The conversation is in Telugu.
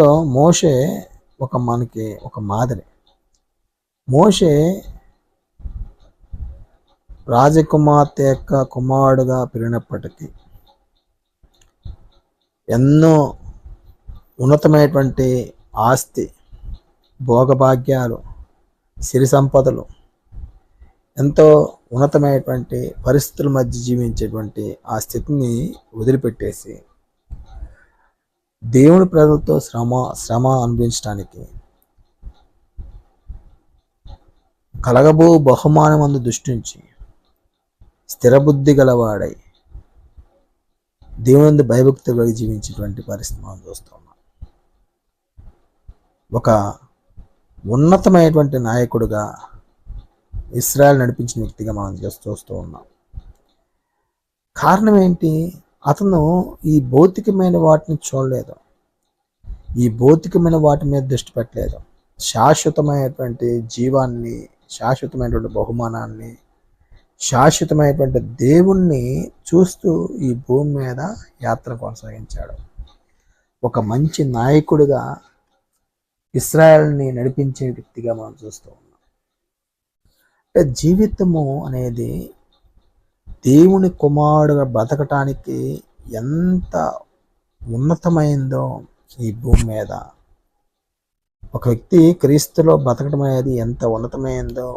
లో మోషే మనకి ఒక మాదిరి. మోషే రాజకుమార్తె యొక్క కుమారుడుగా పెరిగినప్పటికీ ఎన్నో ఉన్నతమైనటువంటి ఆస్తి, భోగభాగ్యాలు, సిరి సంపదలు, ఎంతో ఉన్నతమైనటువంటి పరిస్థితుల మధ్య జీవించేటువంటి ఆ స్థితిని వదిలిపెట్టేసి దేవుని ప్రజలతో శ్రమ అనుభవించడానికి కలగబో బహుమానమందు దృష్టించి స్థిరబుద్ధి గలవాడై దేవుని భయభక్తి కలిగి జీవించేటువంటి పరిస్థితి మనం చూస్తూ ఉన్నాం. ఒక ఉన్నతమైనటువంటి నాయకుడిగా ఇశ్రాయేల్ నడిపించిన వ్యక్తిగా మనం చూస్తూ ఉన్నాం. కారణం ఏంటి? అతను ఈ భౌతికమైన వాటిని చూడలేదు, ఈ భౌతికమైన వాటి మీద దృష్టి పెట్టలేదు. శాశ్వతమైనటువంటి జీవాన్ని, శాశ్వతమైనటువంటి బహుమానాన్ని, శాశ్వతమైనటువంటి దేవుణ్ణి చూస్తూ ఈ భూమి మీద యాత్ర కొనసాగించాడు. ఒక మంచి నాయకుడిగా ఇశ్రాయేల్ని నడిపించే వ్యక్తిగా మనం చూస్తూ ఉన్నాం. అంటే జీవితము అనేది దేవుని కుమారుడుగా బ్రతకటానికి ఎంత ఉన్నతమైందో, ఈ భూమి మీద ఒక వ్యక్తి క్రీస్తులో బ్రతకడం అనేది ఎంత ఉన్నతమైందో